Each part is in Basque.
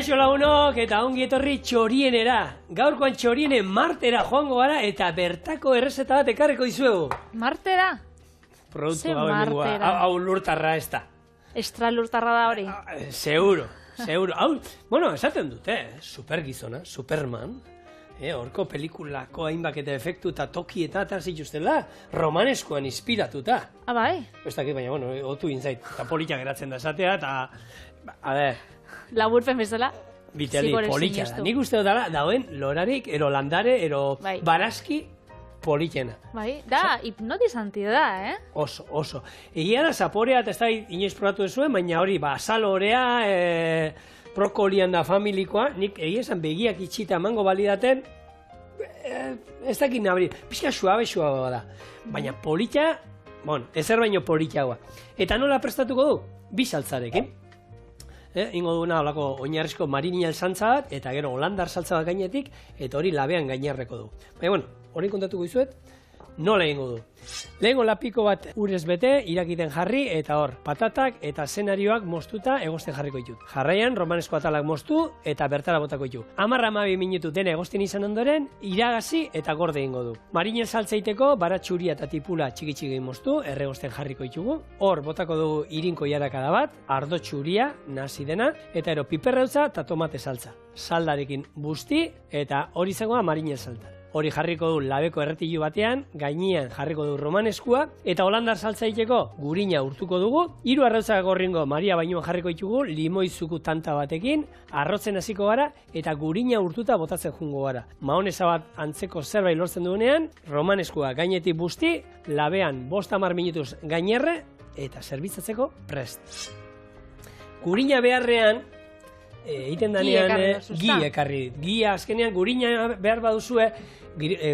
Kaixo lagunok eta ongi etorri txorienera. Gaurkoan txorienen martera joango gara eta bertako errezeta bat ekarriko dizuegu. Martera? Produktu hau emengoa. Hau lurtarra ez da. Extra lurtarra da hori? Seguro. Hau, bueno, esaten dute, supergizona, Superman. Horko pelikulako hainbaketa efektu eta toki eta zituztela, romaneskoan inspiratuta. Bai? Ez dakit, baina, bueno, otu inzait, eta polita geratzen da esatea, eta, a ber... Laburpen bezala? Biteli, polita da. Nik uste dut dauen lorarik, ero landare, ero barazki politena. Bai, da, hipnotizanti da, Oso. Egia da, zaporea eta ez da inoiz probatu zuen, baina hori, azalorea, brokolian da familikoa, nik egia esan begiak itxita emango balidaten, ez dakit nabri, pixka suabe da. Baina polita, ezer baino politagoa. Eta nola prestatuko du? Bi saltzarekin. Ingo duguna olako oinarrizko marinel saltza bat, eta gero holandar saltza bat gainetik, eta hori labean gainerreko du. Baina, hori kontatuko dizuet, nola egingo du. Lehengo lapiko bat urez bete, irakiten jarri, eta hor, patatak eta zenarioak moztuta egosten jarriko ditut. Jarraian, romanesko atalak moztu eta bertara botako ditu. 10-12 minutu dena egosten izan ondoren, iragazi eta gorde egingo du. Marinel saltzaiteko, baratxuria eta tipula txiki moztu, erregosten jarriko ditugu. Hor, botako dugu irinko jarakada bat, ardo txuria, nasi dena, eta ero piperrautza eta tomate saltza. Saldarekin busti, eta hori izango da marinel salta. Hori jarriko du labeko erretilu batean, gainean jarriko du romaneskua, eta holandar saltza egiteko gurina urtuko dugu, 3 arrautza gorringo Maria bainuan jarriko ditugu, limoizuku tanta batekin, arrotzen hasiko gara, eta gurina urtuta botatzen jungo gara. Mahonesa bat antzeko zerbait lortzen dugunean, romaneskua gainetik busti, labean 5-10 minutuz gainerre, eta zerbitzatzeko prest. Gurina beharrean, egiten danean gi ekarri. Gia azkenean gurina behar baduzue,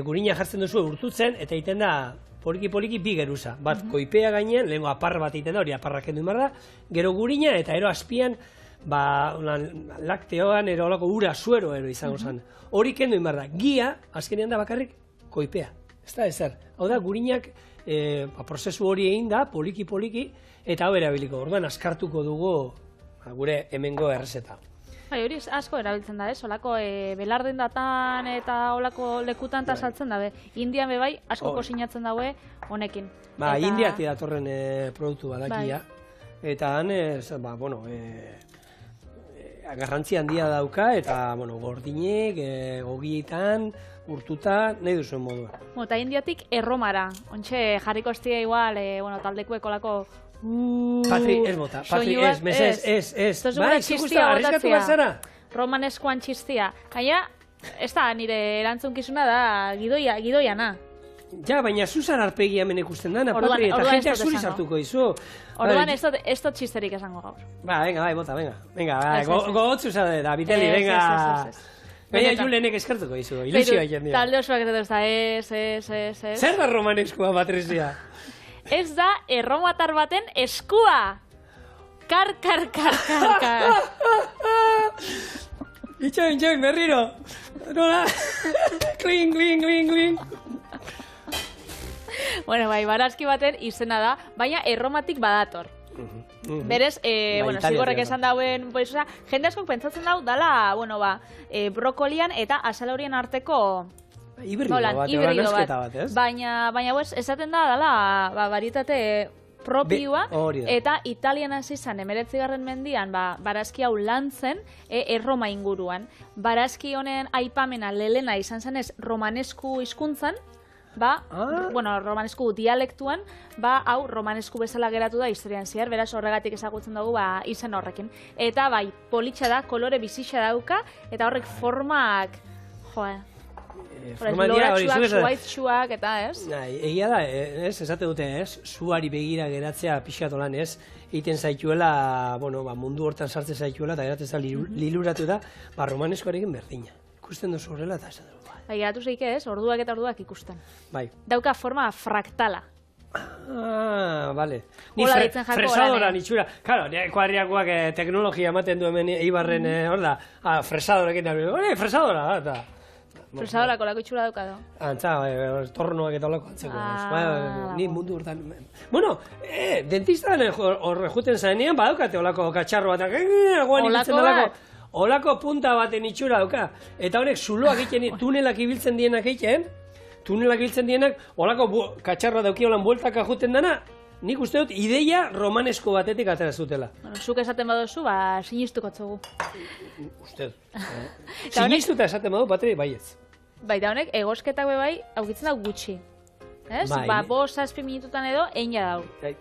gurina jartzen duzue urtutzen, eta egiten da poliki bi geruza. Bat koipea gainean, lehenko apar bat egiten da, hori aparrak kendu imar da, gero gurina eta ero azpian, lakteoan ero olako ura suero ero izango zen. Hori kendu imar da. Gia, azkenean da bakarrik, koipea. Ez da ezer. Hau da, gurinak prozesu hori egin da, poliki, eta hau erabiliko. Orduan, askartuko dugu gure hemengo errezeta. Hori asko erabiltzen da, olako belarden datan eta olako lekutan eta saltzen dabe. Indian bebai asko kosinatzen daue honekin. Indiatik datorren produktu badakia. Eta han, garrantzi handia dauka, eta gordinek, ogietan, urtuta, nahi duzuen modua. Eta Indiatik erromara. Ontxe jarriko estia igual, taldekuek olako... Patri, ez bota, Patri, ez. Bai, zikusta, arriskatu bazara. Romaneskoan txistia. Gaina, ez da, nire erantzunkizuna da gidoiana. Ja, baina zuzar arpegi hemen ikusten dana, Patri, eta jenteak zuri sartuko izu. Orduan ez dut txisterik esango gaur. Venga, bota, venga, gogotzu zade da, Viteli, venga. Baina Julenek eskartuko izu, ilusioa jendia. Talde osoak edo ez da, ez. Zer da romaneskoa, Patrizia? Ez da erromatar baten eskua. Kar. Itxoin, berriro. Nola? Kling. Bueno, barazki baten izena da, baina erromatik badator. Berez, zigorrek esan dauen, jende askok pentsatzen dau, dala, brokolian eta azalorien arteko hibrido bat, ez? Baina, esaten da, dala, varietate propioa, eta Italian hasi zen 19. mendian, barazki hau lantzen, Erroma inguruan. Barazki honen aipamena lelena izan zenez romanesku hizkuntzan, romanesku dialektuan, hau romanesku bezala geratu da historian zehar, beraz horregatik ezagutzen dugu izen horrekin. Eta politxa da, kolore bizixa dauka, eta horrek formak, loratxuak, suaitxuak, eta ez? Egia da, esate dute, zuari begira geratzea pixatolan, egiten zaituela, mundu hortan sartzen zaituela, eta geratzen liluratu da, romaneskoarekin berdina. Ikusten duzu horrela, eta esaten dugu. Geratu zeik ez, orduak eta orduak ikusten. Bai. Dauka forma fraktala. Bale. Ni fresadora nitxura. Claro, kuadriakoak teknologia ematen du hemen Eibarren, hor da, fresadorekin da. Fresadora, eta... Fresadora kolako itxura dauka do. Antza, tornoak eta olako antzeko. Ni mundu hortan... Bueno, dentistan horre juten zaenean, badaukate olako katxarro bat. Olako? Olako punta baten itxura dauka. Eta honek zuloak egiten, tunelak ibiltzen dienak egiten, olako katxarra dauki holan bueltaka juten dana, nik uste dut ideia romanesko batetik atera zutela. Bueno, zuk esaten baduzu, sinistuko tzugu. Uste dut. Sinistuta esaten badu, Patri, baietz. Baita honek, egosketak bai, aukitzen dau gutxi. Ez? Bost, 7 minututan edo, eina dau.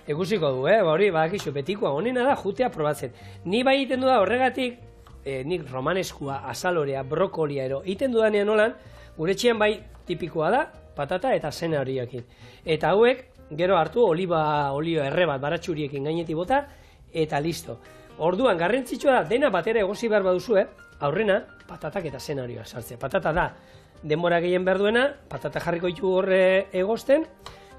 Ekusiko du, hori, bakixo, betikoa honena da jutea probatzen. Ni bai egiten du da horregatik, nik romaneskua, azalorea, brokolia ero, egiten dudanean nolan, gure txian bai tipikoa da, patata eta zena horiakin. Eta hauek, gero hartu olio erre bat baratxuriekin gainetik bota, eta listo. Orduan, garrantzitsua da, dena batera egosi behar baduzu, aurrena, patatak eta zena horioa sartzea. Patata da, denbora gehien behar duena, patata jarriko ditu horre egosten,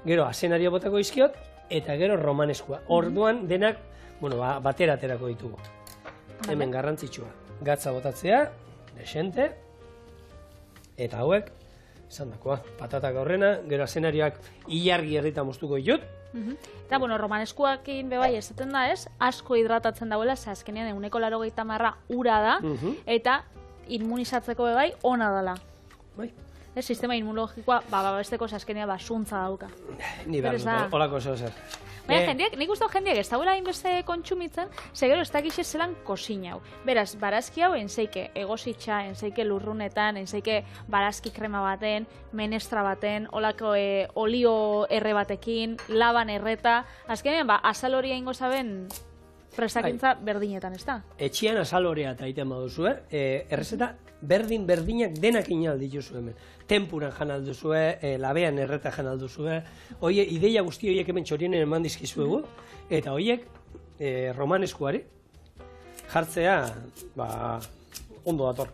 gero azenario botako izkiot, eta gero romaneskua. Orduan denak, batera aterako ditugu. Hemen garrantzitsua. Gatza botatzea, desente, eta hauek, esan dakoa, patatak aurrena, gero azenarioak ilargi errita moztuko ditut. Eta, romaneskuakin bebai esaten da ez, asko hidratatzen dauela, ze azkenean 180 ura da, eta immunizatzeko bebai ona dela. Bai. Sistema inmunologikoa, babesteko azkenean basuntza dauka. Ni behar, holako zer. Baina nik uste jendeak ez dauela hainbeste kontsumitzen, segero ez dakixe zelan kozina hau. Beraz, barazki hau enzeike egositxa, enzeike lurrunetan, enzeike barazki krema baten, menestra baten, olako olio erre batekin, laban erreta, azkenean azaloria ingo zaben prestakintza berdinetan, ez da? Etxian azalorea eta egiten baduzu, errezeta berdinak denak inal dituzu hemen. Tempuran jan alduzue, labean erreta jan alduzue, ideia guzti horiek hemen txorienen eman dizkizuegu, eta horiek romaneskuari jartzea ondo dator.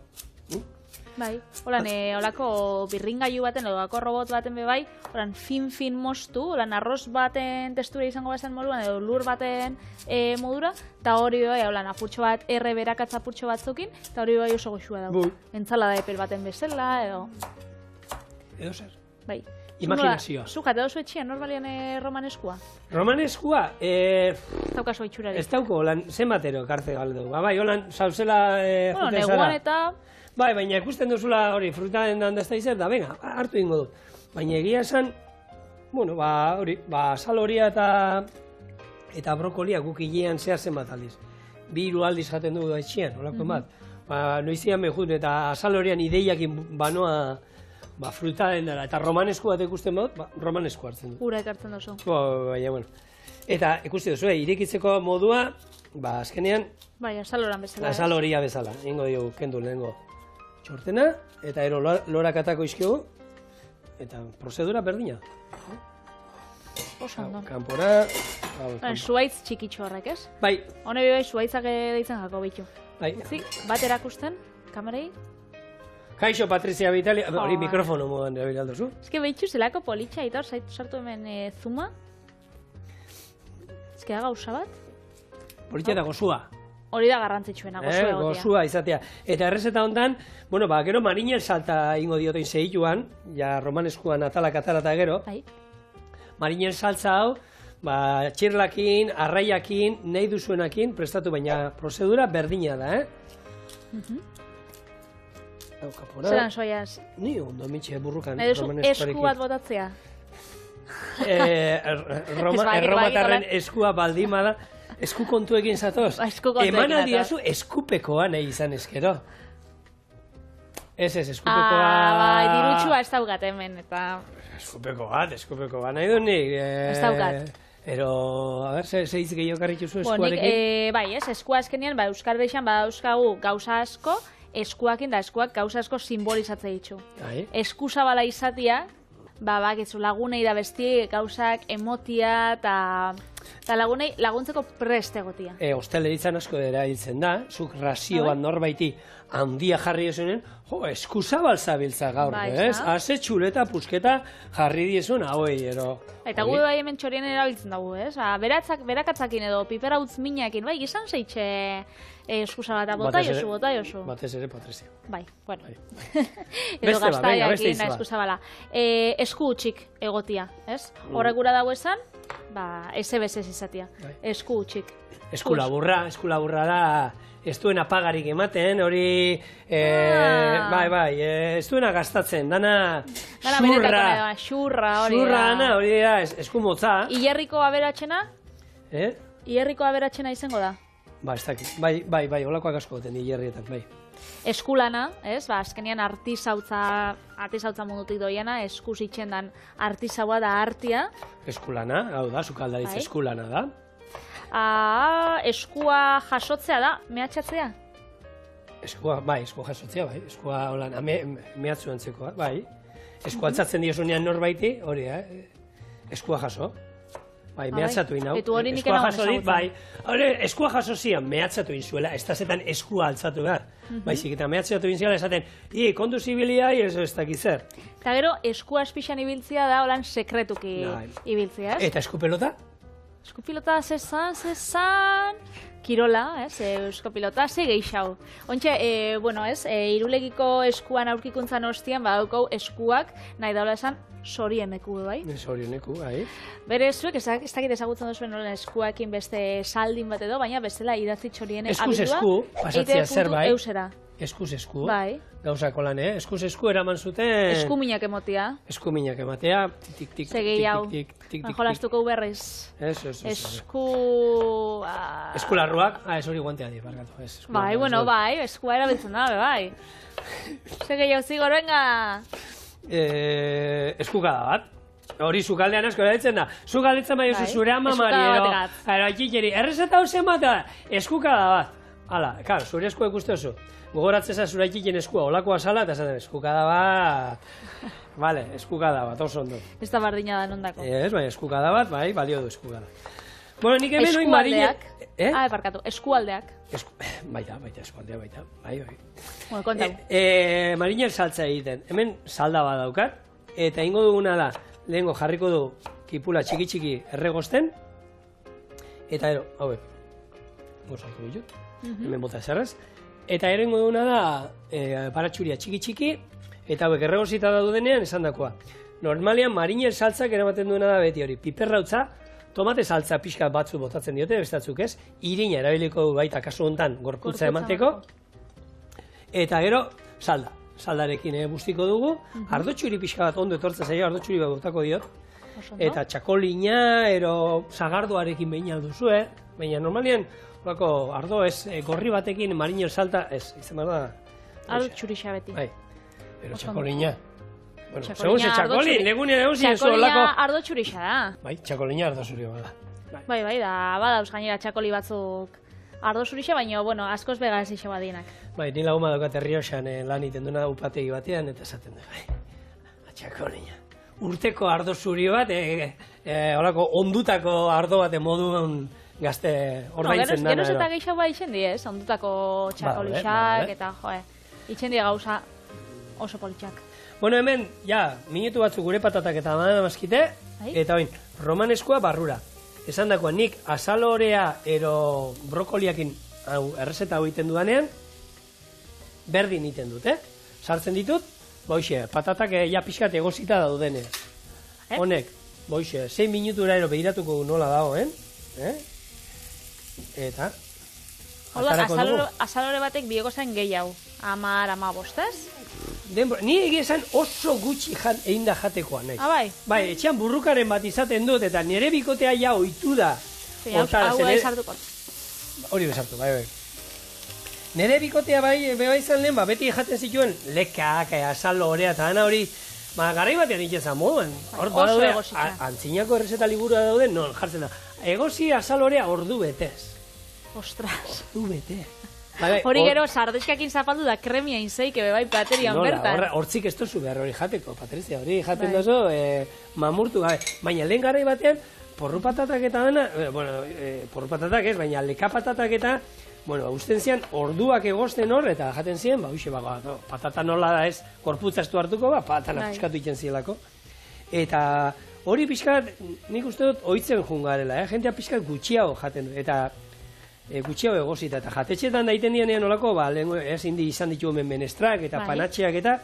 Bai, holan, holako birringailu baten, holako robot baten bebai, holan fin moztu, holan arroz baten testura izango bazen moduan, edo lur baten modura, eta hori bai, holan, apurtxo bat, erre berakatza apurtxo batzukin, eta hori bai oso goxua dago. Entzalada epel baten bezala, edo... Edo zer? Bai. Imaginazioa. Zu jate dozu etxian, normalian romaneskua? Romaneskua? Ez daukazu itxurari. Ez dauko, holan, zenbatero karte galdu. Bai, holan, zauzela juten zara. Neguan eta... Bai, baina ikusten duzula hori fruta den danda izan, da, venga, hartu ingo du. Baina egia esan, hori, saloria eta brokolia guk hilean zehar zenbat aldiz. 2 aldiz jaten dugu da etxian, holako bat. Noizian behut eta salorian ideiakin banoa fruta den dara. Eta romanesku bat ikusten badut, romanesku hartzen du. Ura ekartzen duzu. Baina, Eta ikusten duzu, irekitzeko modua, azkenean... Bai, asaloran bezala. Asaloria bezala, ingo diogu, kendu lehengo. Txortena, eta ero lorakatako izkiogu, eta prozedura berdina. Oso ondo. Kanpora... Zuaitz txikitxo horrek, ez? Bai. Hone bai, zuaitzak deitzen jako bitu. Bai. Bat erakusten, kamerei? Kaixo, Patrizia Vitali, hori mikrofono modan erabilduzu. Eske behitxu zelako politxa, eta hor sartu hemen zuma. Eske da gauza bat? Politxa da gozua. Hori da garrantzitsuena, gozua egotea. Gozua izatea. Eta errezeta hontan, gero marinel salta ingo diotein zehituan, ja romaneskuan atalak eta gero. Bai. Marinel saltza hau, txirlakin, arraiakin, nahi duzuenakin, prestatu, baina prozedura berdina da, Zeran soiaz? Ni ondo mitxe burrukan. Edo esku bat botatzea? Erromatarren eskua baldima da. Esku kontuekin zatoz? Eman aldiazu eskupekoa nahi izan eskero. Ez, eskupekoa... Bai, dirutxua ez daukat hemen, eta... Eskupeko bat nahi du nik. Ez daukat. Ero, a ber, zeiz gehiago karritxuzu eskuarekin? Bai, eskua azkenean, Euskal Deixan badauzkagu gauza asko, eskuakin da eskuak gauza asko simbolizatze ditu. Esku zabala izatia, bakizu lagunei da besti gauzak emotia eta lagunei laguntzeko prest egotia. Ostaleritzan asko dira hiltzen da, zuk razio bat norbaiti handia jarri esunen, esku zabal zabiltza gaur, ez? Haze txuleta, pusketa jarri diezun hauei, ero. Eta gu bai hemen txorien erabiltzen dugu, ez? Berakatzakin edo pipera utz minakin, bai, izan zeitxe eskusa bat, bota jozu. Batez ere, Patrizia. Bai, bueno. Edo gaztaiakin da eskusa bala. Esku utxik egotia, ez? Horrek gura dago esan, ez ebezez izatia. Esku utxik. Esku laburra da ez duen apagarik ematen, hori, ez duena gastatzen, dana xurra, hori da, eskumotza. Ilerriko aberatxena? Ilerriko aberatxena izango da? Ba, ez dakit, bai, holakoak asko goten ilerrietan, bai. Eskulana, ez? Ba, azkenean artisautza mundutik doiena, eskuz itxendan artisaua da artia. Eskulana, hau da, sukaldaritza eskulana da. Eskua jasotzea da, mehatxatzea? Eskua jasotzea, bai. Eskua holan, mehatzu antzekoa, bai. Eskua altzatzen diozunean norbaiti, hori, eskua jaso. Bai, mehatzatu inau. Eskua jaso dit, bai. Eskua jaso zian, mehatzatu inzuela, ez da zetan eskua altzatu behar. Baizik, eta mehatzatu inzuela esaten, kondu zibilia, ez dakit zer. Eta gero, eskua espixan ibiltzia da, holan sekretuki ibiltzia, ez? Eta eskupelota? Eskupilota, zezan, kirola, eskupilota, ze geixau. Ontxe, Irulegiko eskuan aurkikuntzan ostian, badaukau eskuak, nahi daula esan, sorieneku, bai? Sorieneku, bai. Bere, zuek ez dakit ezagutzen duzuen nolen eskuakin beste saldin bat edo, baina bestela idatzi txoriene abildua. Eskuz-esku, pasatzea zer, bai? Eusera. Eskuz-esku. Bai. Gauzako lan, Eskuz-esku eraman zuten... Eskuminak emotea. Eskuminak ematea. Tik-tik. Segei hau. Jolastuko berriz. Eskularruak. Ez hori guantea di, bargatu. Bai, eskua erabiltzen da, bai. Segei hau zigor, venga! Eskukada bat. Hori sukaldean asko erabiltzen da. Sukalditzen bai oso zure amamari edo. Errezeta hau zen bat da. Eskukada bat. Hala, klar, zure eskua ikuste oso. Gogoratzeza zure aikiken eskua, olakoa sala, eta zaten eskukada bat... Vale, eskukada bat, oso ondo. Ez da bardina da nondako. Ez, bai, eskukada bat, bai, balio du eskukada. Bueno, nik hemen oin marina... Parkatu, eskualdeak. Baita, eskualdeak, baita. Bai. Bueno, kontau. Mariner saltza egiten. Hemen salda bat daukat, eta ingo duguna da, lehengo jarriko du kipula txiki-txiki erregosten, eta ero, hauek, gozatu ditut, hemen bota zerrez, eta ero ingo duguna da baratxuria txiki-txiki, eta hauek erregosita daudenean esan dakoa. Normalian mariner saltzak eramaten duena da beti hori, piperrautza, tomate saltza pixka batzu botatzen diote, bestatzuk ez, irina erabiliko baita kasu hontan gorputza emateko, eta gero salda. Saldarekin bustiko dugu, ardotxuri pixka bat ondo etortzen zaio, ardotxuri bat botako diot, eta txakolina, zagardoarekin behin alduzu, baina normalian, ardo ez, gorri batekin mariner salta, ez, izan behar da... Ardotxuri xabeti. Bai, pero txakolina... Bueno, segun ze txakolin, legunean egun ziren zuolako... Txakolina ardo txurixa da. Bai, txakolina ardo zuri bada. Bai, da, badauz gainera txakoli batzuk ardo zurixa, baina, bueno, askoz begaz iso badienak. Bai, nila guma daukat Errioxan lan iten duna upategi batean, eta esaten da, bai, txakolina. Urteko ardo zuri bat, holako ondutako ardo bat moduan gazte ordaintzen dana. Geroz eta gehiago bat iten di, ez? Ondutako txakolixak, eta, iten di gauza oso politxak. Bueno, hemen, minutu batzuk gure patatak eta maskite, eta oin, romaneskua barrura. Esan dakoa, nik azalorea ero brokoliakin errezeta hau iten dudanean, berdin iten dut, Sartzen ditut, boixe, patatak pixkat egozita daudene. Honek, boixe, 6 minutura ero behiratuko nola dago, Eta... Azalore batek biegozen gehiago, 10-15, ez? Ni egia esan oso gutxi egin da jatekoa, nahi. Bai? Bai, etxean burrukaren bat izaten dut, eta nire bikotea ohitu da. Hau bezartuko. Hori bezartu, bai. Nire bikotea bai izan lehen, beti jaten zituen lekak, azalo horea, eta dana hori, garai batean ikizan moduan. Oso egosita. Antzinako errezeta liburua dauden, non jartzen da. Egozi azalo horea ordu betez. Ostras. Ordu bete. Hori gero, sardexkakin zapaldu da kremia inzeik, bai paterian bertan. Hortzik ez tozu behar hori jateko, Patrizia, hori jaten dozu, mamurtu gabe. Baina lehen garai batean, porru patatak eta dana, porru patatak ez, baina leka patatak eta, usten zian, orduak egozten hor, eta jaten ziren, patata nola da ez, korputza estu hartuko, patana puskatu iten zielako. Eta hori pixkat, nik uste dut, ohitzen jungarela, jentea pixkat gutxiago jaten du, eta gutxiago egozita, eta jatetxetan daiten dianean olako, ez indi izan ditu hemen menestrak eta panatxeak eta,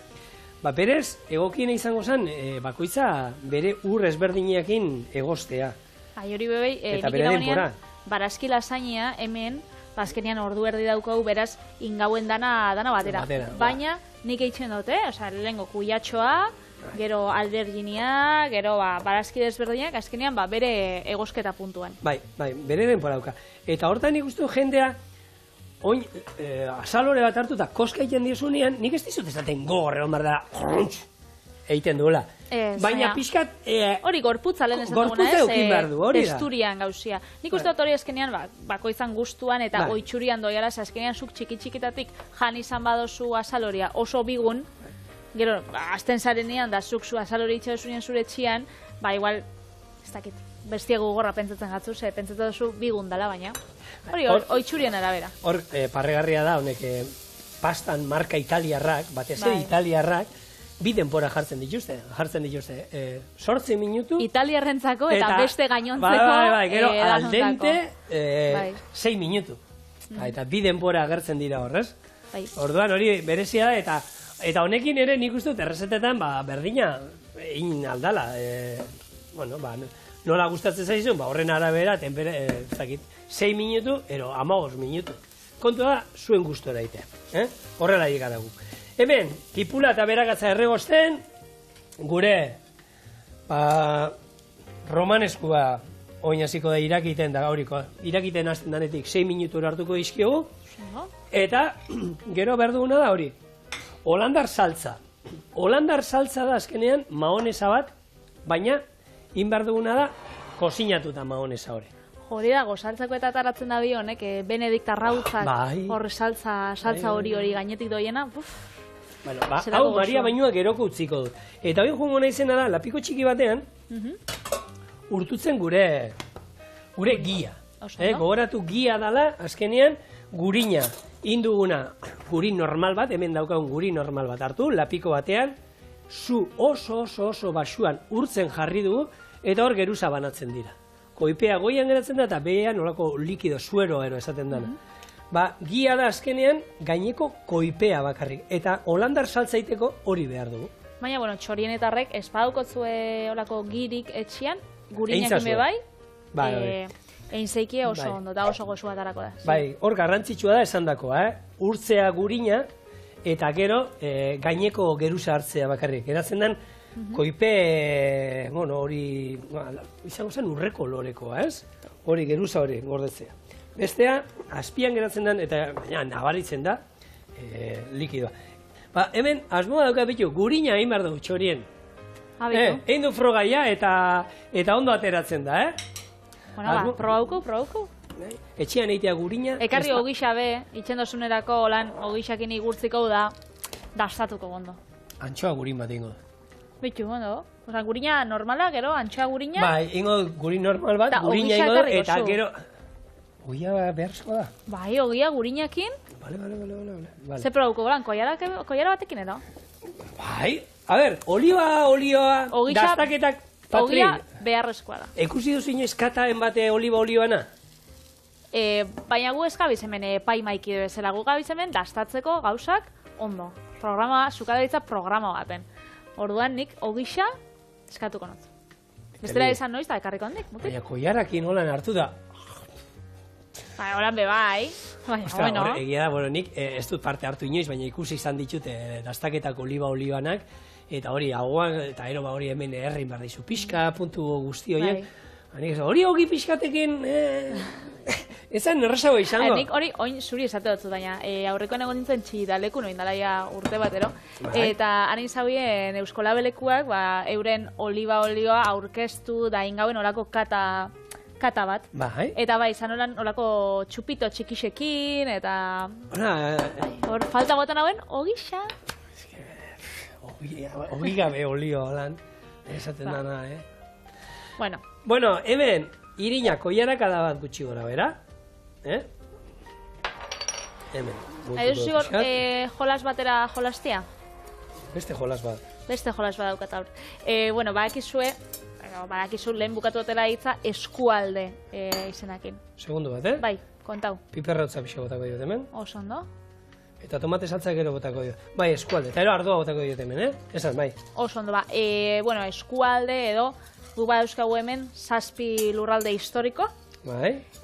berez, egokiena izango zen, bakoitza bere ur ezberdinekin egoztea. Hori bebei, nik edagonean, barazki lasainia hemen, azkenean ordu erdi daukagu, beraz, ingauen dana batera. Baina, nik eitzen dute, lehenko kuiatxoa, gero alberginia, gero barazki desberdinak, azkenean bere egosketa puntuan. Bai, bere denpora dauka. Eta hortan nik uste jendea, oin, azalore bat hartu eta koska egiten diozunean, nik ez dizut ezaten gogorre, hon da, egiten duela. Baina pixkat... Hori gorputza lehen esan duguna, testurian gauzia. Nik uste dut hori azkenean bakoitzan gustuan eta oitxurian doiala, azkenean zuk txiki-txikitatik jan izan badozu azaloria oso bigun, gero, azten zarenean da zuk zu azalori itxadozunean zure txian, igual, ez dakit, bestia gogorra pentsatzen gatzu, pentsatzen duzu bigun dela, baina hori oitxurien arabera. Hor, parregarria da, honek, pastan marka italiarrak, batez italiarrak, bi denpora jartzen dituzte, 8 minutu... Italiarrentzako eta beste gainontzeko... Gero, al dente, 6 minutu. Eta bi denpora agertzen dira horrez. Orduan hori berezia da, eta honekin ere nik uste dut errezetetan berdina egin aldala. Nola gustatzen zaizun, horren arabera, 6 minutu, ero 15 minutu. Kontu da, zuen gustora egitea. Horrela egin guk. Hemen, tipula eta beragatza erregosten, gure romaneskua oinaziko da irakiten da gauriko. Irakiten hasten danetik 6 minutura hartuko dizkigu. Eta gero behar duguna da hori. Holandar saltza. Holandar saltza da azkenean mahonesa bat, baina in behar duguna da kozinatuta mahonesa hori. Hori dago, saltzako eta taratzen da bi honek, Benedikt Arrautzak horre saltza hori gainetik doiena. Hau Maria Bainua geroko utziko dut. Eta hori jungo nahi zena da, lapiko txiki batean, urtutzen gure gia. Gogoratu gia dala, azkenean, gurina, induguna, gurin normal bat, hemen daukagun gurin normal bat hartu, lapiko batean, zu oso basuan urtzen jarri dugu, eta hor geruza banatzen dira. Koipea goian geratzen da, eta behean olako likido, suero esaten dana. Gia da azkenean gaineko koipea bakarrik. Eta holandar saltzaiteko hori behar dugu. Baina, txorienetarrek ez badukotzue olako girik etxian, gurinak ime bai, egin zeikie oso ondo, eta oso gozu batarako da. Bai, hor garrantzitsua da esan dakoa, urtzea gurina, eta gero gaineko geruza hartzea bakarrik. Eratzen den, koipe, hori, izango zen urreko lorekoa, ez? Hori geruza hori gordetzea. Bestea, azpian geratzen den, eta nabaritzen da, likidoa. Hemen, asmoa dauka bitu, gurina egin behar dugu txorien. Egin du frogaia eta ondo ateratzen da, probauko. Etxean egitea gurina. Ekarri ogisa be, itxendosunerako lan ogisakin igurtziko da, dastatuko gondo. Antxoa gurin bat ingo. Bitu, gondo. Gurina normala, gero, antxoa gurina. Bai, ingo gurin normal bat, gurina ingo, eta gero... Ogia beharrezko da? Bai, ogia gurinakin. Bale. Ze probauko golan, koiara batekin edo? Bai, a ber, olioa, dastaketak patrin. Ogia beharrezkoa da. Ekusi duzu inoiz kataen bate olioana? Baina gu ez gabiz hemen paimaiki bezala, gu gabiz hemen dastatzeko gauzak ondo. Sukaderitza programa baten. Orduan nik ogisa eskatuko notz. Bestela izan noiz da ekarriko handik. Baina koiarakin holan hartu da. Horan be bai. Egia da, nik ez dut parte hartu inoiz, baina ikusi izan ditut dastaketako olioanak, eta hori aguan, eta ero hori hemen errein behar dizu pixka, puntu guzti horiek. Hori hogi pixkatekin, ezan errazago izango. Nik hori oin zuri esate dutzu, baina aurrekoan egon nintzen txidaleku noin dalaia urte batero, eta harin zaudien euskolabelekuak euren olioa aurkeztu da ingauen olako kata bat. Eta izan olako txupito txikixekin, eta... Hor, falta gotan hauen, ogisa. Ogi gabe olio, lan. Esaten dana, Bueno, hemen, irina koiarak adabat gutxi gora, bera? Hemen. Edo zigor, jolas batera jolastia? Beste jolas bat. Beste jolas bat daukat aur. Bueno, badakizu lehen bukatu dutela hitza eskualde izenakin. Segundu bat, Bai, kontau. Piperra hotza pixo botako diot hemen. Oso ondo. Eta tomate saltza gero botako diot. Bai, eskualde. Eta ero ardoa botako diot hemen, Esan, bai. Oso ondo, eskualde edo gu badauzkagu hemen 7 lurralde historiko.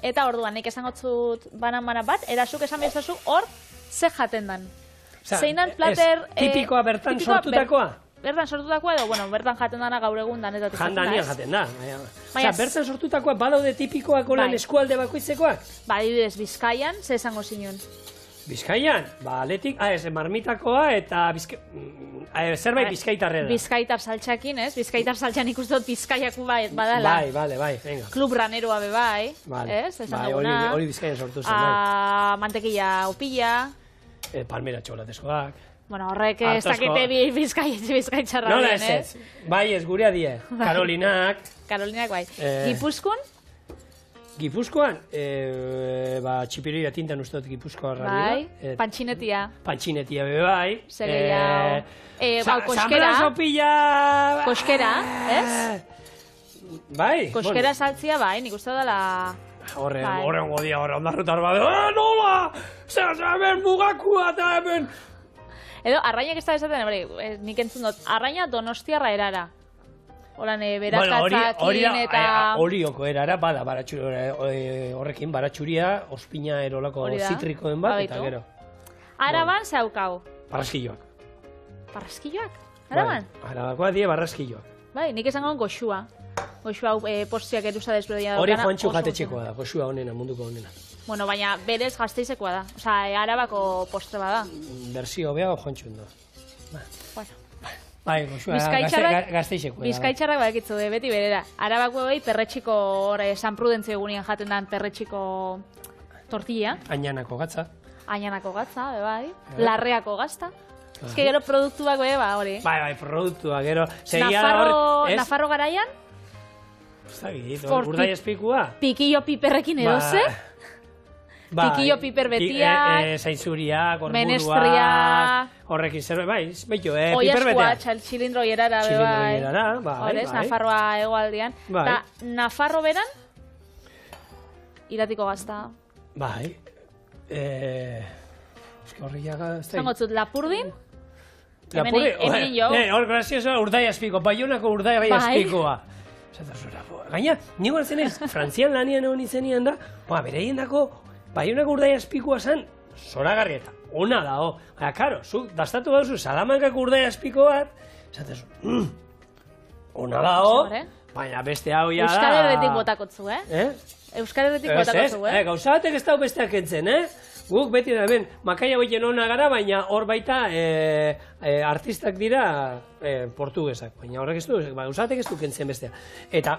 Eta orduan, nik esango zut banan bat, erasuk esan bezazu hor, ze jaten dan. Zeinan plater... Tipikoa bertan sortutakoa? Bertan sortutakoa edo, bueno, bertan jaten dana gaur egun danetatik jaten da. Jandanian jaten da. Bertan sortutakoa badaude tipikoak olan eskualde bakoitzekoak? Adibidez, Bizkaian, ze esango zinun? Bizkaian? Aletik, marmitakoa eta zerbait bizkaitarrera. Bizkaitar saltxakin, ez? Bizkaitar saltxan ikusten dut Bizkaiaku badala. Bai, venga. Klub raneroa bai, ez? Hori Bizkaian sortu zen, bai. Mantekilla opilla. Palmera txokolateskoak. Bueno, horrek ez dakite bizkaitxarra bien, ez? Bai, ez gurea die. Karolinak. Karolinak, bai. Gipuzkoan? Gipuzkoan? Txipiroia tintan uste dut Gipuzkoa bai, pantxinetia. Pantxinetia be bai. Segeiau. Koskera. Sopilla. Koskera, ez? Bai. Koskera saltzia, bai, nik uste dela... Horren godia, horren ondarrutar bat. Nola! Hemen mugakua eta hemen... Edo, arrainak ez da esaten, nik entzun dut, arraina Donostiarra erara. Horan, berazkatzakin eta... Horioko erara, bada, horrekin, baratxuria, ospina erolako zitrikoen bat, eta gero. Araban zaukau? Barraskilloak. Barraskilloak? Araban? Arabakoa die barraskilloak. Bai, nik esan gaun goxua. Goxua postiak eruza desberdina daukana. Hori Juantxu jatetxekoa da, goxua honena, munduko honena. Bueno, baina berez Gasteizekoa da. Osa, Arabako postre bada. Berzio hobea Juantxu da. Bueno. Bai, goxua Gasteizekoa da. Bizkaitxarrak badakitzu, beti berera. Arabako behi perretxiko, San Prudentzio egunean jaten dan perretxiko tortilla. Añanako gatza. Añanako gatza, bai. Larreako gazta. Ez que gero produktuak hori. Bai, produktuak, gero... Nafarro garaian? Urdai espikua? Pikillo piperrekin edo ze? Pikillo piper betiak... Zainzuria, gorburuak... Menestria... Horrekin zer, bai, piper beteak. Txilindro hierara, bai. Horez, Nafarroa egoaldian. Eta Nafarro beran? Iratiko gazta. Bai. Zangotzut, Lapurdin? Hemenin jo. Hor, grazioso, urdai espiko, Baionako urdai espikoa. Gaina, nigo altzen ez, Frantzian lanian egon izenian da, bereien dako, Baionako urdai espikoa zen, zoragarri eta ona da, Baina, karo, zuk dastatu gauzu Salamankako urdai espiko bat, zatezu, ona da, baina beste hau ya da... Euskal Herretik botakotzu, Euskal Herretik botakotzu, Gauza batek ez dau besteak entzen, Guk beti da, makaia goiten ona gara, baina hor baita artistak dira portugesak. Baina horrek ez du, gauzatek ez du kentzen bestea. Eta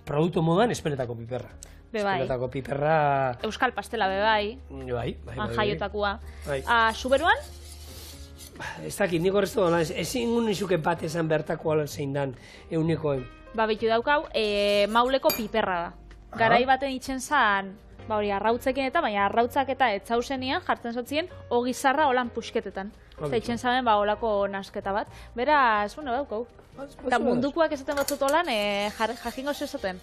produktu moduan espenetako piperra. Espenetako piperra... Euskal pastela bebai. Bai. Jaiotakoa. Zuberuan? Ez dakit, niko horreztu da, ezin unizuke bat esan bertako ala zein dan eunikoen. Bitu daukau, Mauleko piperra da. Garai baten itxen zan... arrautzekin eta, baina arrautzak eta etzausenian jartzen zatzien ogizarra holan pusketetan. Eta itxen zaben olako nasketa bat. Beraz, daukau. Eta mundukoak esaten batzut holan, jakingo zezaten.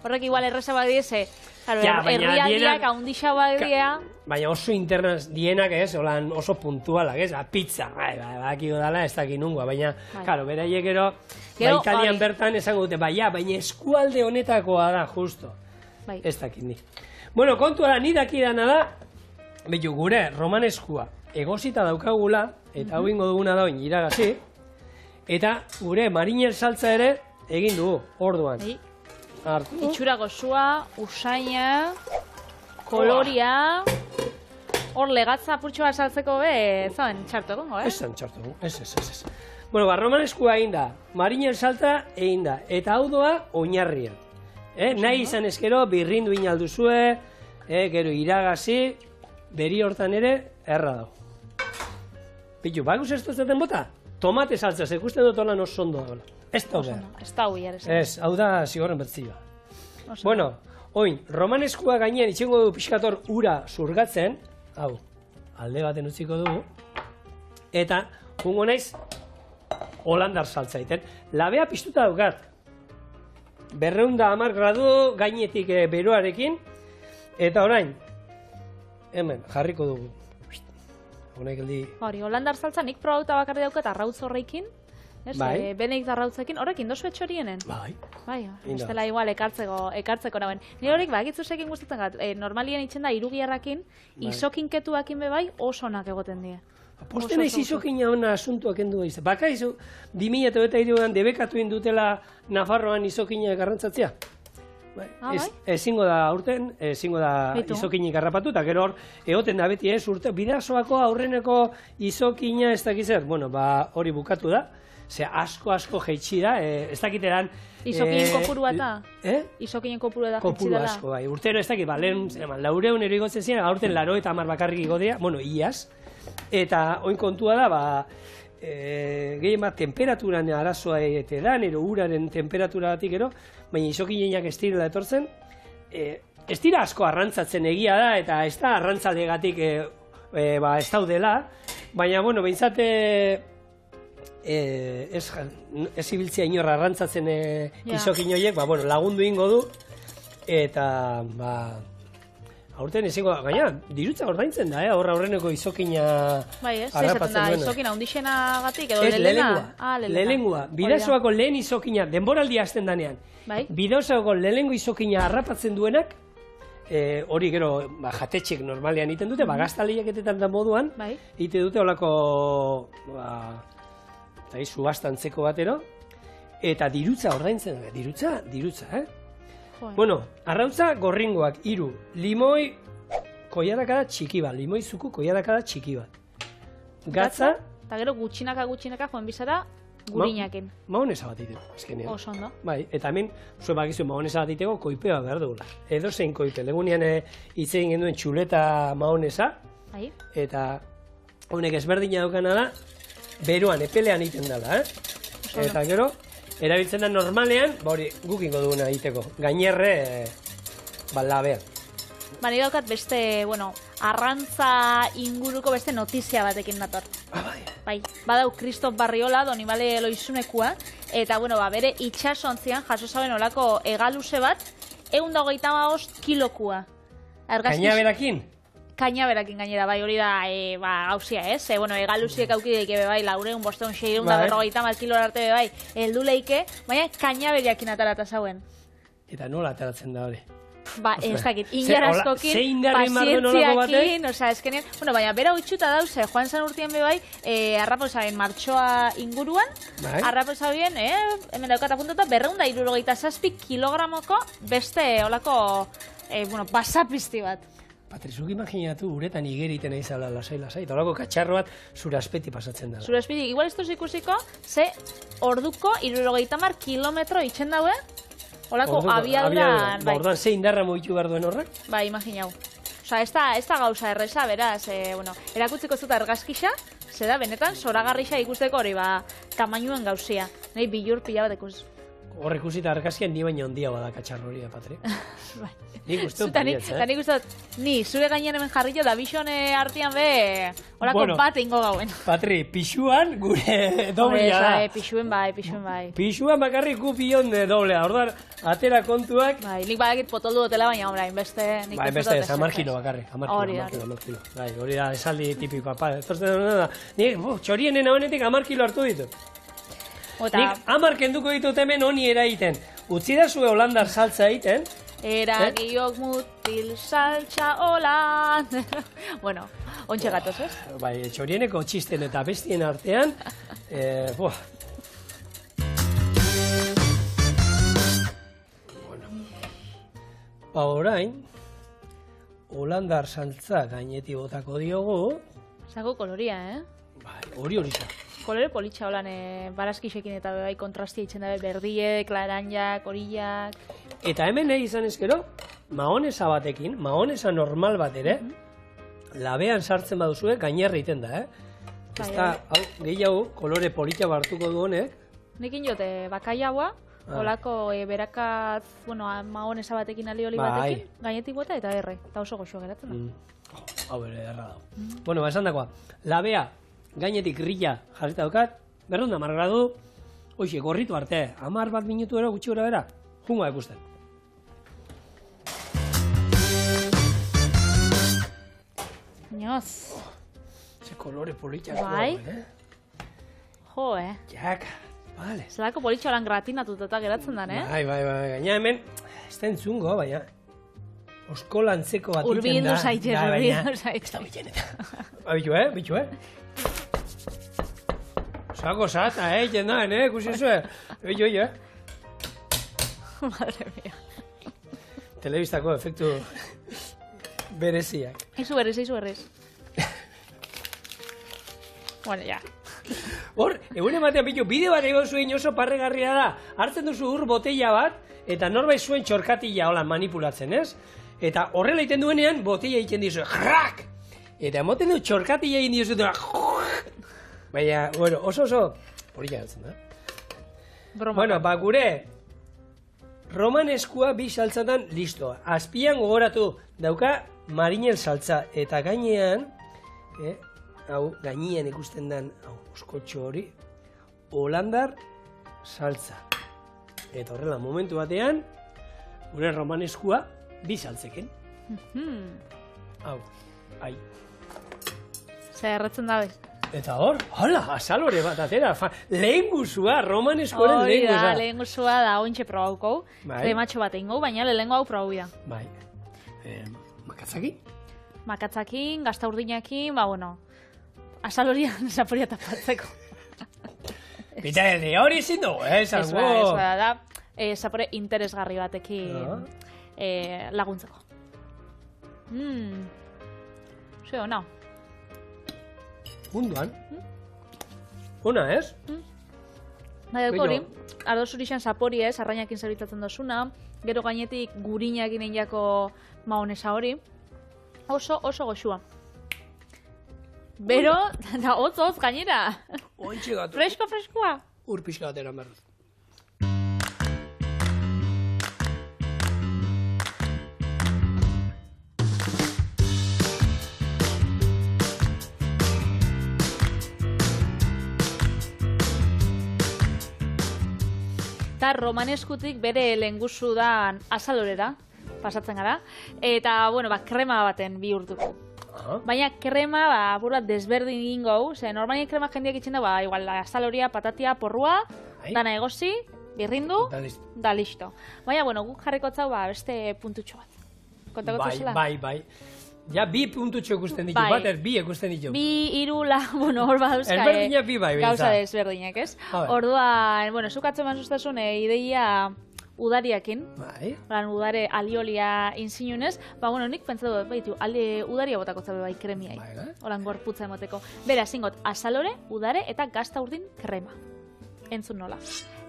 Horrek igual erreza badiese, herrialdiak haundixau badia. Baina oso internas dienak ez, holan oso puntualak ez, pizza, bakiko dala ez dakit nungoa, baina, karo, beraiek gero, Italian bertan esango dute, baina eskualde honetakoa da, justo. Ez dakit ni. Bueno, kontua da, ni dakidana da, betu gure romaneskua egosita daukagula, eta hau ingo duguna da oin iragazi, eta gure mariner saltza ere egin dugu, orduan. Itxura gozua, usaina, koloria, hor legatza apurtxo bat saltzeko zan txartu egongo, Ez zan txartu egongo, ez. Bueno, romaneskua egin da, mariner saltza egin da, eta hau doa oinarrian. Nahi izan ezkero, birrindu inalduzue, gero iragazi, beri hortan ere, erra dago. Pitu, bakuz ez duzaten bota? Tomate saltza, zekusten dut holan oso ondo dagoela. Ez da hau Ez da hau jarez. Ez, hau da zigorren betzioa. Bueno, oin, romaneskua gainean itxengo du pixkator ura zurgatzen, hau, alde baten utziko dugu, eta, jungo naiz, holandar saltza iten. Labea piztuta daukat. 210 gradu gainetik beroarekin, eta orain, hemen, jarriko dugu. Hori, holandar saltza nik probauta bakarri daukat arrautz horreikin, Benedikt Arrautzekin, horrekin dozu etxorienen? Bai, estela igual ekartzeko nauen. Ni horrek, agitzusekin gustatzen gat, normalien itxen da irugiarrakin, izokinketuakin bebai oso onak egoten die. Posten aiz izokina hona asuntuak endu gaiz. Baka izo, 2023an debekatu indutela Nafarroan izokina garrantzatzea. Ezingo da aurten, ezingo da izokinik harrapatu, eta gero hor, egoten da beti urte, bidazoako aurreneko izokina ez dakizer. Bueno, hori bukatu da, asko jeitsi da, ez dakiteran... Izokinen kopurua eta? Izokinen kopurua da jeitsi dela? Kopuru asko, bai. Urtero ez dakit, lehen 400 igotzen ziren, aurten 80 bakarrik igodea, bueno, iaz. Eta oin kontua da, gehien bat temperaturan arazoa etedan, ero uraren temperaturatik ero, baina izokineak ez direla etortzen, ez dira asko arrantzatzen egia da, eta ez da arrantzalegatik ez daudela, baina, bueno, behintzat ez ibiltzea inorra arrantzatzen izokinoiek, bueno, lagundu ingo du, eta, aurten ezingo, gaina, dirutza ordaintzen da, horra aurreneko izokina harrapatzen duena. Izokina hundixena gatik, edo lehena? Lehengua. Bidazoako lehen izokina, denboraldi hasten danean, Bidazoako lehengo izokina harrapatzen duenak, hori gero jatetxek normalean egiten dute, gaztaleiaketetan da moduan, egiten dute holako subastantzeko batero, eta dirutza ordaintzen da, dirutza, Bueno, arrautza gorringoak, 3, limoi koiarakada txiki bat, limoi zuku koiarakada txiki bat. Gatza. Eta gero gutxinaka joan bizara gurinaken. Mahonesa bat iteko, azkenean. Oso ondo. Bai, eta hemen, zuen bakizu mahonesa bat iteko koipea behar dugula. Edo zein koipe, legunean hitz egin genduen txuleta mahonesa. Eta honek ezberdina daukana da, beroan, epelean iten dela, Eta gero, erabiltzen da normalean, hori gukingo duguna egiteko, gainerre labean. Nire daukat beste, arrantza inguruko beste notizia batekin dator. Bai. Badau, Kristof Barriola, Donibane Loizunekua, eta, bere itxasontzian jaso zaben olako egaluse bat, 125 kilokua. Kainaberakin? Kainaberakin gainera, bai, hori da gauzia, ez? Egalusiek aukideik ebe bai, 400, 500, 650 kilora arte bai, heldu leike, baina kainaberiakin atarata zauen. Eta nola ataratzen da hori? Ez dakit, ingarazkokin, pazientziakin, eskenean, baina bera utxuta dauz, joan zan urtien be bai, arrapozaren martxoa inguruan, arrapozaren, hemen daukat apuntata, 267 kilogramoko beste olako, pasapizti bat. Patrizuk imaginatu uretan igeriten eizala lasai, eta olako katxarro bat zuraspeti pasatzen da. Zuraspeti, igual ez duz ikusiko, ze orduko 70 kilometro itxen daue, olako abiaduran, bai. Orduan, ze indarra mugitu behar duen horrek? Bai, imaginau. Ez da gauza erresa, beraz, erakutziko zuta argazkixa, ze da, benetan, zoragarrixa ikusteko hori, tamainuen gauzia. Nahi, bilur pila bat ikuz. Hor ikusita argazkian ni baina ondia bada katxarro hori, Patri. Nik uste dut nik uste dut, zure gainean hemen jarrillo da bixone artean be, horako bat ingo gauen. Patri, pixuan gure doblia da. Pixuen bai. Pixuan bakarrik gu pion de doblea, orduan, atera kontuak. Bai, nik badakit potoldu dutela, baina hombre, inbeste. Bai, inbeste, amarkilo bakarrik. Bai, hori da, esaldi tipikoa. Nik, txorienen hauenetik 10 kilo hartu ditu. Nik 10 kenduko ditut hemen honi eraiten. Utsi da zue holandar saltza egiten. Eragiok mutil saltza holand. Bueno, ontxe gatoz, ez? Bai, txorieneko txisten eta bestien artean. Orain, holandar saltza gaineti botako diogu. Zago koloria, Bai, hori za. Kolore politxa holan barazkixekin eta bai kontrastia itzen dabe berdiek, laranjak, orillak. Eta hemen izan ezkero, mahonesa batekin, mahonesa normal bat ere, labean sartzen baduzue, gainerri iten da, Ez da, gehiago, kolore politxa hartuko du honek. Nekin jote, bakaiagoa, holako berakatz, mahonesa batekin alioli batekin, gainetik bota eta erre, eta oso goxo geratzen da. Hau bere, erra dago. Esan dagoa, labea, gainetik grilla jarrita daukat, 210 gradu, hoxe, gorritu arte, 10 minutu ero gutxi gora bera, jungoa ikusten. Nioz. Ze kolore politxak. Bai. Jo, Jak, Zelako politxo lan gratinatuta geratzen den, Bai, gaina hemen, ez da entzungo, baina, oskola antzeko bat iten da. Urbildu zaitez. Ez da bilen eta. Bitu, Sako zata, jendaen, ikusi zuen. Bitu, Madre mía. Telebistako efektu bereziak. Izu berriz. Bueno, ya. Hor, egune batean bitu, bideo bat egon zuen oso parregarria da. Hartzen duzu botella bat, eta norbait zuen txorkatila hola manipulatzen, ez? Eta horrela egiten duenean, botella egiten dizu, jrak! Eta emoten du txorkatila egin dizu, baina, bueno, oso, polilla galtzen da. Bueno, gure, romaneskua bi saltzatan listoa. Azpian gogoratu, dauka marinel saltza, eta gainean, hau, gainean ikusten den, oskotxo hori, holandar saltza. Eta horrela, momentu batean, gure romaneskua bi saltzeken. Hau, ai. Zer erretzen dabe. Eta hor, hola, azalore bat atera, lehen guzua, romaneskoren lehen guzua. Hori da, lehen guzua da, ointxe probauko, krematxo bat egin gau, baina lehengo hau probau da. Bai, makatzakin? Makatzakin, gazta urdinakin, azalorian zaporia tapatzeko. Bita, hori ezin dugu, zango. Ez da, zapore interesgarri batekin laguntzeko. Ze, ona. Munduan. Ona, ez? Bai, hori, ardo zurixan zapori ez, arrainakin zerbitzatzen dozuna, gero gainetik gurinakin einako maonesa hori, oso goxua. Bero, da hotz gainera. Ointxe gatu. Freskoa. Ur pixka bat eran behar. Eta romaneskutik bere lehenguzu da azalorera, pasatzen gara, eta, krema baten bihurtuko. Baina krema, apur bat desberdin egingo, ze normalien krema jendeak itxen da, igual, azaloria, patatia, porrua, dana egozi, birrindu, da listo. Baina, guk jarrikotzau, beste puntutxo bat. Kontakotzu zela? Bai. Ja, bi puntutxo ikusten ditu, bater, bi ikusten ditu. Bi, irula, hor badauzka, ezberdinak bi bai, gauza desberdinak, ez? Orduan, zukatzen mazustazun, ideia udariakin, udare aliolia inzinunez, nik pentsatu baitu, udaria botako zabe bai kremiai, holan gorputza emoteko. Bera, zingot, azalore, udare eta gazta urdin krema. Entzun nola.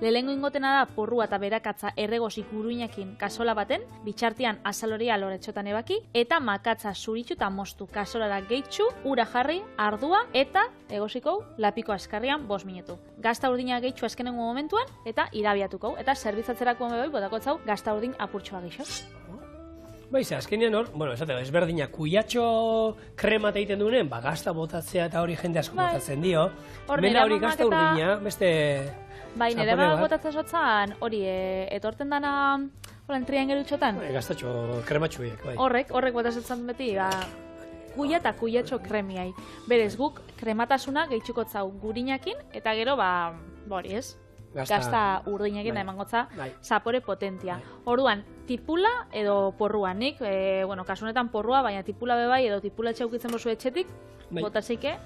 Lehengo ingotena da porrua eta berakatza erregozik guruinakin kasola baten, bitxartian azaloria loretxotan ebaki, eta makatza zuritxu eta mostu kasolara gehitxu, ura jarri, ardua, eta egosikou lapiko askarrian 5 minutu. Gazta urdina gehitxu azkenengo momentuan, eta irabiatuko, eta zerbitzatzerak bai botakotzau gazta urdin apurtxoa gehixo. Baiz, azkenean hor, esateko, ezberdina kuiatxo krema egiten duenen, gazta botatzea eta hori jende asko botatzen dio. Mena hori gazta urdina, beste... Bai, nire botatzen sotzan, hori, etorten dana, holan triangelutxotan. Gaztatxo, krematxuiek, bai. Horrek botatzen beti, kuia eta kuiatxo kremiai. Berez, guk krematasuna gehitxukotzau gurinakin, eta gero, hori ez? Gazta urdinakin da emangotza, zapore potentia. Orduan, tipula edo porrua. Nik, kasunetan porrua, baina tipula bebai edo tipula txaukitzen bozu etxetik, botazeike,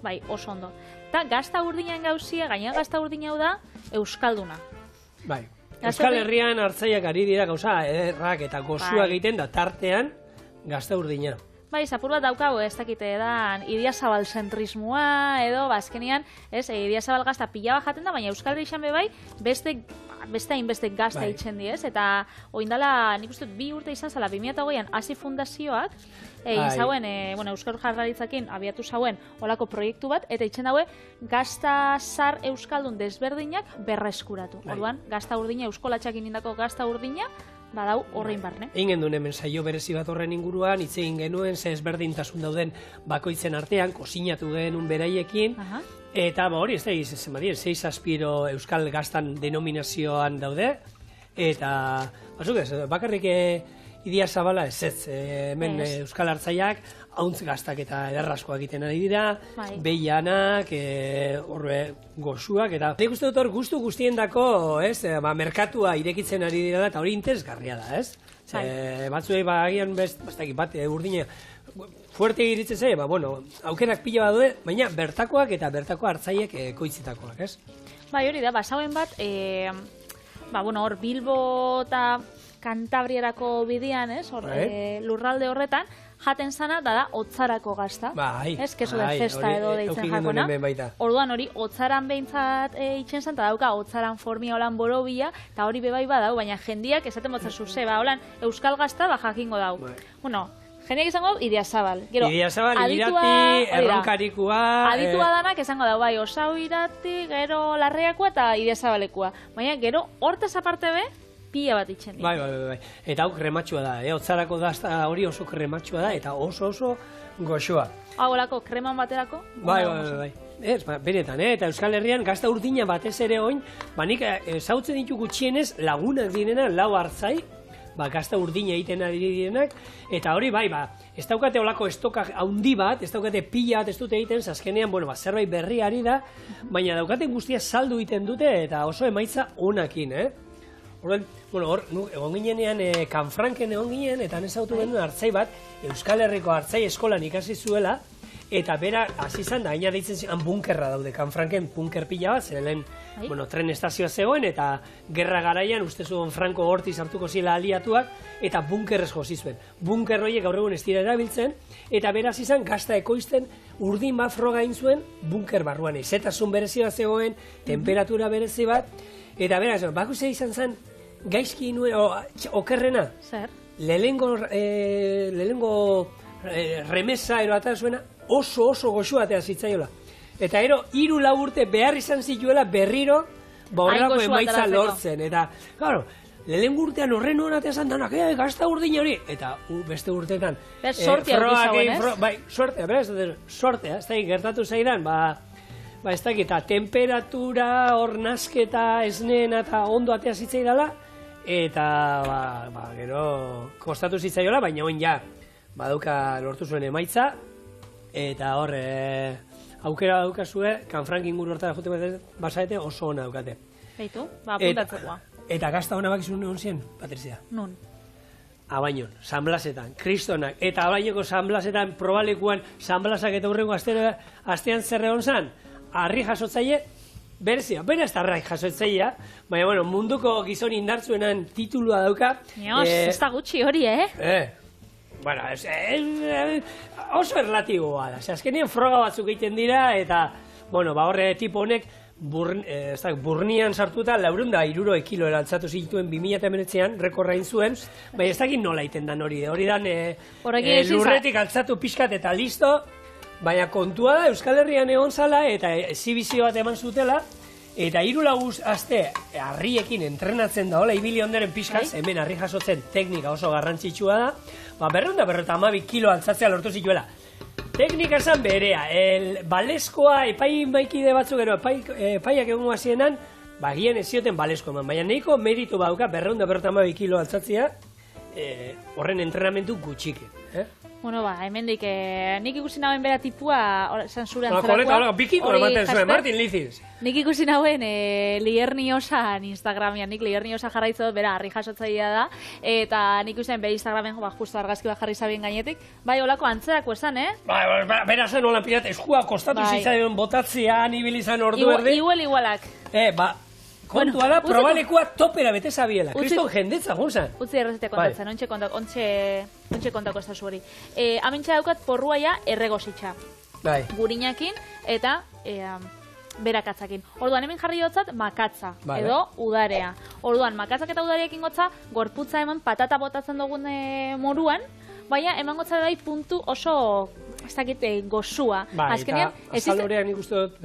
bai, oso ondo. Eta gazta urdinaen gauzia, gainean gazta urdina hau da, euskalduna. Bai, Euskal Herrian hartzaiak ari dira gauza, errak eta gozua egiten da tartean gazta urdina. Bai, zapur bat daukago, ez dakite edan, Idiazabal zentrismoa, edo, azkenean, Idiazabal gazta pila bajaten da, baina Euskal Herrian bebai, beste hainbeste gazta itxen di, ez? Eta, oindala, nik uste, 2 urte izan zala, 2008an, hasi fundazioak, izauen, Euskal Jarraritzakin abiatu zauen olako proiektu bat, eta itxen daue, gazta zar euskaldun desberdinak berreskuratu. Orduan, gazta urdina, euskolatxakin indako gazta urdina, badau horrein barne. Egin duen hemen saio berezi bat horren inguruan, hitz egin genuen, ze ezberdintasun dauden bakoitzen artean, kozinatu genuen beraiekin, eta hori, ez da, 6 aspiro euskal gaztan denominazioan daude, eta, bakarrik Idiazabala ez, hemen Euskal Artzaiak hauntz gaztak eta ederrazkoak egiten ari dira, behianak, goxuak, eta nik uste dut hor guztu guztiendako, merkatua irekitzen ari dira eta hori interesgarria da, ez? Batzuei agian bat urdina fuerte iritzen zaie, aukerak pila bat du, baina bertakoak eta bertako hartzaiek koitzitakoak, ez? Bai, hori da, basauen bat, hor Bilbo eta Kantabriarako bidean, ez? Lurralde horretan, jaten zana, da otzarako gazta. Ez, kesu de festa edo deitzen jakona. Orduan hori, otzaran behintzat itxen zan, eta dauka otzaran formia holan borobila, eta hori bebai badau, baina jendiak esaten motzen zuze, holan euskal gazta jakingo dau. Bueno, jendeak izango Idiazabal. Idiazabal, Irati, Erronkarikua... Aditua danak izango dau, bai, Osau Irati, gero Larreakua eta Idiazabalekua. Baina gero, hortez aparte be, pila bat itxen. Bai. Eta hau krematxua da, otzarako dazta hori oso krematxua da, eta oso goxoa. Hau olako, kreman baterako? Bai. Ez, benetan, eta Euskal Herrian gazta urdina batez ere oin, nik zautzen ditu gutxienez lagunak direna, lau hartzai, gazta urdina egiten ari direnak, eta hori ez daukate olako estokak haundi bat, ez daukate pila bat ez dute egiten, azkenean, zerbait berri ari da, baina daukaten guztia saldu egiten dute, eta oso emaitza onakin, hor, egon ginenean, Kanfranken egon ginen, eta nezautu genuen hartzai bat, Euskal Herriko hartzai eskolan ikasi zuela, eta bera, hasi izan da, gaina deitzen zian bunkerra daude, Kanfranken bunker pila bat, zelen, tren estazioa zegoen, eta gerra garaian, uste zuen Franco horti sartuko zila aliatuak, eta bunkerrez josi zuen. Bunker horiek gaur egun ez dira erabiltzen, eta bera hasi izan gazta ekoizten, urdin bat froga egin zuen bunker barruan, izetasun berezi bat zegoen, temperatura berezi bat, eta bera, bakuse izan zen, gaizki nuen, okerrena, lehengo remesa eroatzen zuena, oso goxua atea zitzaiola. Eta 3-4 urte behar izan zituela berriro, horrelako emaitza lortzen. Eta, claro, lehengo urtean horren horatea zan danak, gazta urdin hori. Eta beste urteetan, sortea ukizagoen, ez? Bai, sortea, beraz, sortea, ez da, gertatu zaidan, ez da, eta temperatura, hor nasketa, esneen eta ondo atea zitzaidala, eta, gero, kostatu zitzaiola, baina oin ja, baduka lortu zuen emaitza, eta hor, aukera daukazue, Kanfrank inguru hortara jote basaete oso ona daukate. Beitu, apuntatzekoa. Eta gazta hona bakizun egon zien, Patrizia? Nun. Abainon, San Blasetan, Kristonak, eta Abainoko San Blasetan, probalekuan San Blasak eta hurrengo astean zer egon zan, harri jasotzaile, berezia, bera ez da harri jasotzailea, baina, munduko gizon indartzuenan titulua dauka. Ez da gutxi hori, oso erlatiboa da, azkenean froga batzuk egiten dira, eta, horre tipo honek, burnian sartuta, 400 kilo erantzatu zituen 2019an, rekorra zuen, baina ez dakit nola iten dan hori dan lurretik altzatu pixkat eta listo, baina kontua da Euskal Herrian egon zala eta exhibizio bat eman zutela, eta 3 aste harriekin entrenatzen da, ibili onderen pixkaz, hemen harri jasotzen teknika oso garrantzitsua da, 252 kilo altzatzea lortu zituela. Teknika esan berea, baleskoa epai maikide batzuk gero, epaiak egon guazienan, bagien ez zioten balesko eman, baina nahiko meritu bauka 252 kilo altzatzea, horren entrenamentu gutxik. Hemendik, nik ikusi nauen bera tipua, esan zure antzerakoa. Bikiko ematen zuen, Martin Liziz. Nik ikusi nauen Lierni-osan Instagramian, nik Lierni-osa jarraitzot, bera, harri jasotzailea da, eta nik ikusi nauen bera Instagramen, justu argazki bat jarri zabien gainetik, bai, olako antzerako esan, Bera zen holan pirat, eskua kostatu zitzaion botatzean, ibilizan ordu erdi. Igualak. Kontua da, probalekua topera bete zabiela. Kriston jendetza gonzan. Utzi errezetea kontatzen, ontxe kontako ez da zuhori. Amintxa daukat porruaia erregositxa. Gurinakin eta berakatzakin. Orduan, hemen jarri dotzat makatza, edo udarea. Orduan, makatzak eta udariakin gotza, gorputza eman patata botatzen dugun moruan, baina eman gotza bai puntu oso, ez dakit, gozua. Eta azalorean ikustu dut,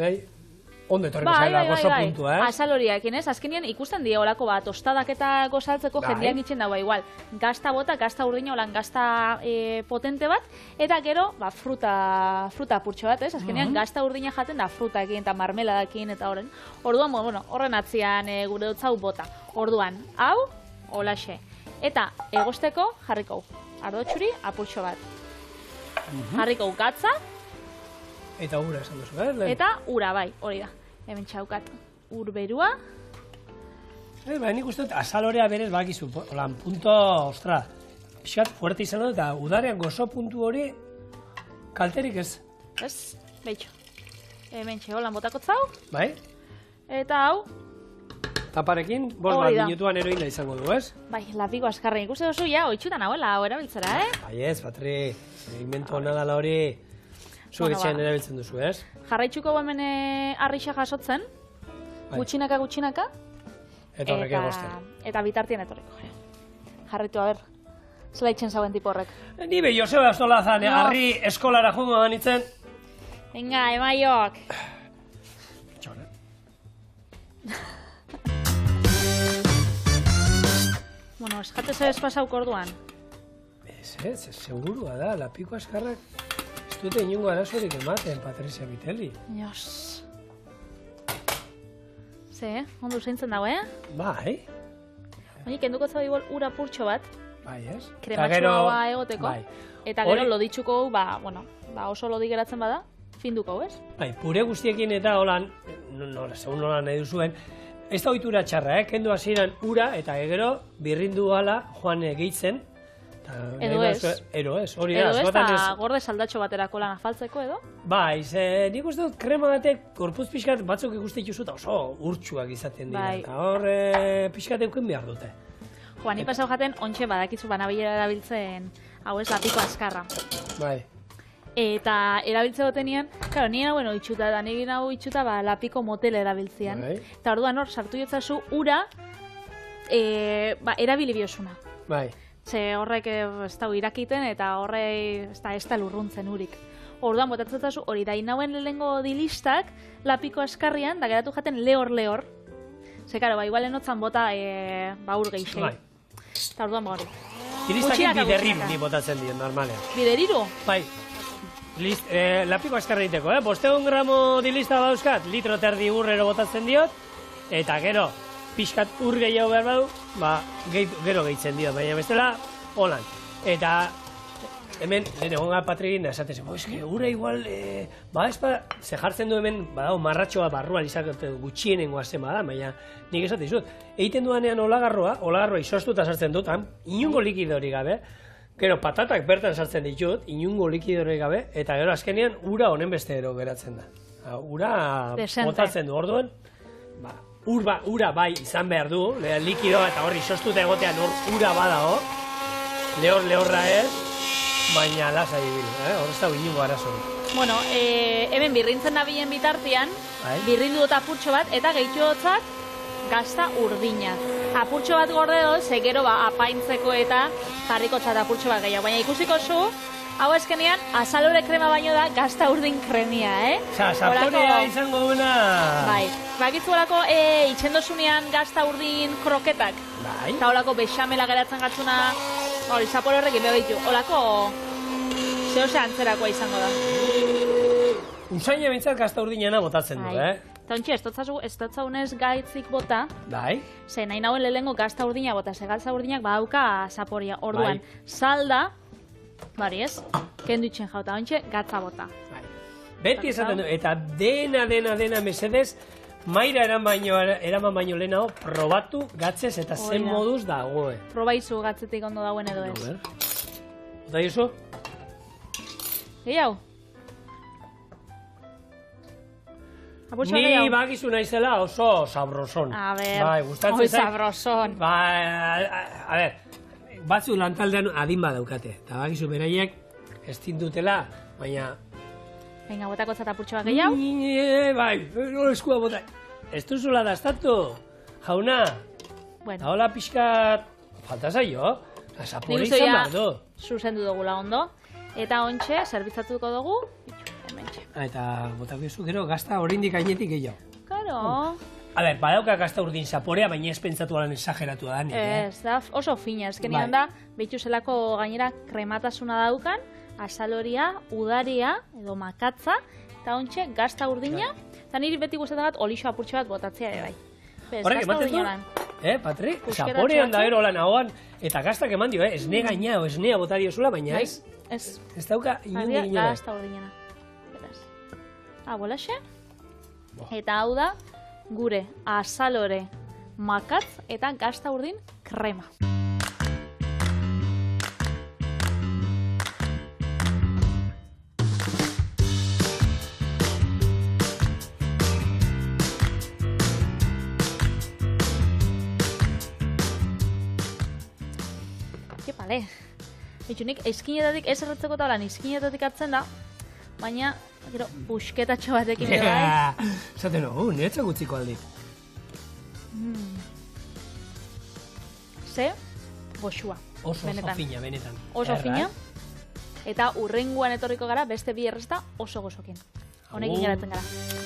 ondo etorriko zaila gozo puntua, Azaloriakin, azkenean ikusten die olako tostadak eta gozaltzeko jendeak itxen dagoa igual. Gazta bota, gazta urdina olan gazta potente bat, eta gero, fruta apurtxo bat, azkenean gazta urdina jaten da frutakin eta marmeladakin eta horren. Orduan, horren atzian gure dutzau bota. Orduan, hau, holaxe. Eta egosteko jarriko ardo txuri apurtxo bat. Jarriko gatza. Eta ura esan duzu, Eta ura, bai, hori da. Hemen txaukat ur berua. Nik uste dut azalorea berez bakizu, holan, punto, ostra, pixkat fuerte izan dut, eta udarean gozo puntu hori kalterik ez. Ez, behitxo. Hemen holan botakotzau. Bai? Eta hau. Taparekin, bost bat minutuan eroinda izango du, ez? Bai, lapiko askarren ikuste duzu, ja, oitxutan hauela, hau erabiltzera, Bai ez, Patri, invento nadala hori zuek etxean erabiltzen duzu, ez? Jarraitzuko hemen arrixa jasotzen, gutxinaka. Eta horrek egosten. Eta bitartien etorriko, jarraitu, a ber, zela itxen zauen tipo horrek. Ni be, Joseba Solazan, harri eskolara jungo banitzen. Venga, emaiok. Txore. Bueno, eskate zer espasauko orduan. Ez, segurua da, lapiko askarrak ez dute inungo arazorik ematen, Patricia Vitelli. Jos. Ze, ondo zeintzen dago, Bai. Baina, kenduko zau igual ura purtxo bat. Bai, ez? Krematxoa egoteko. Bai. Eta gero loditzuko, oso lodi geratzen bada, finduko, ez? Bai, pure guztiekin eta holan, segun nola nahi duzuen, ez da ohitura txarra, kendu hasieran ura eta gero birrindu gala joan gehitzen. Edo ez. Hori da. Edo ez, eta gorde saldatxo baterako lan afaltzeko, edo? Bai, nik uste dut krema batek korpuz pixkat batzuk ikuste dituzu eta oso urtsuak izaten dira. Eta hor pixkat euken behar dute. Joan, ni pasau jaten, ontxe badakizu banabilera erabiltzen, hau ez, lapiko askarra. Bai. Eta erabiltze gotenean, claro, nien hauen oitxuta, da nien hau itxuta lapiko motel erabiltzean. Bai. Eta orduan hor, sartu jotzazu ura erabili biosuna. Bai. Ze horrek ez da irakiten eta horrek ez da lurruntzen urik. Orduan botatzetazu hori da inauen lehengo dilistak lapiko askarrian, da geratu jaten lehor. Ze, karo, igual enotzan bota ur geixei. Bai. Eta orduan hori. Dilistakin biderri botatzen dien, normalean. Bideriru? Bai. Lapiko askarra egiteko, 500 gramo dilista dauzkat, litro terdi urrero botatzen diot, eta gero, pixkat ur gehiago behar badu, gero gehitzen diot, baina bestela, holan. Eta hemen, egon gara Patrikin, esaten zen, ura igual, ze jartzen du hemen, marratxoa barruan izakete gutxienengoa zen bada, baina nik esaten dizut. Egiten duanean olagarroa izostuta sartzen dut, inungo likidori gabe, gero patatak bertan sartzen ditut, inungo likidori gabe, eta gero azkenean ura honen beste ero geratzen da. Ura botatzen du, orduan, ura bai izan behar du, likidoa eta horri izostuta egotean ura badago, lehorra ez, baina lasai bil, hor ez da inungo arazorik. Bueno, hemen birrintzen nabilen bitartean, birrindu dut apurtxo bat, eta gehitu dutzak gazta urdina. Apurtxo bat gorde dut, gero apaintzeko eta jarriko txat apurtxo bat gehiago. Baina ikusiko zu, hau eskenean, azalore krema baino da gazta urdin kremia, Sartorea izango duena... Bai, bakitzu horako itxendosunean gazta urdin kroketak. Bai. Eta horako bexamela geratzen gatzuna, hori, zapore horrekin behitu. Horako, zehose antzerakoa izango da. Usaina bintzat gazta urdinena botatzen du, Eta ontsi, ez dotzaunez gaitzik bota, ze nahi nauen lehengo gazta urdina bota, ze gazta urdinak badauka zaporia. Orduan, salda, bari ez, kendu itxen jauta, ontsi, gatza bota. Beti esaten du, eta dena mesedez, maira eraman baino lehenago, probatu gatzez eta zen moduz dagoe. Probaizu gatzetik ondo dauen edo ez. Eta iso? Gehiago? Ni bakizu naizela oso sabroson. A ber, oi sabroson. A ber, batzu lantaldean adin badaukate. Eta bakizu beraiek ez dutela, baina... Venga, botako zatapurtxo bat gehiago? Bai, eskua bota. Ez duzula daztatu, jauna. Eta hola pixkat... Falta zaio, zapore izan behar du. Zuzendu dugula ondo. Eta ontxe, zerbitzatuko dugu. Eta botako izu, gero gazta orindik ainetik gehiago. Karo. A ber, badauka gazta urdin zaporea, baina ez pentsatu alan exageratu da nik, Ez da, oso fina, ezkenean da, behitu zelako gainera krematasuna daukan, azaloria, udaria, edo makatza, eta ontxe, gazta urdina, eta niri beti gustatzen bat, olixo apurtxo bat botatzea ere bai. Horrek ematen du, Patri? Zaporean da ero lan, hauan, Eta gaztak eman dio, esne gaina o esnea botario zula, baina ez. Ez dauka inundik inola. Gazta urdinena. Bolaxe. Eta hau da, gure azalore makatz eta gazta urdin krema. Bale, nik eskinetatik ez erretzeko talan eskinetatik atzen da, baina, gero, busketatxo batekin edo bai. Zaten, niretzak utziko aldi. Ze, goxua. Oso fina, benetan. Oso fina. Eta urrenguan etorriko gara beste bi errezta oso gozokin. Honekin geratzen gara.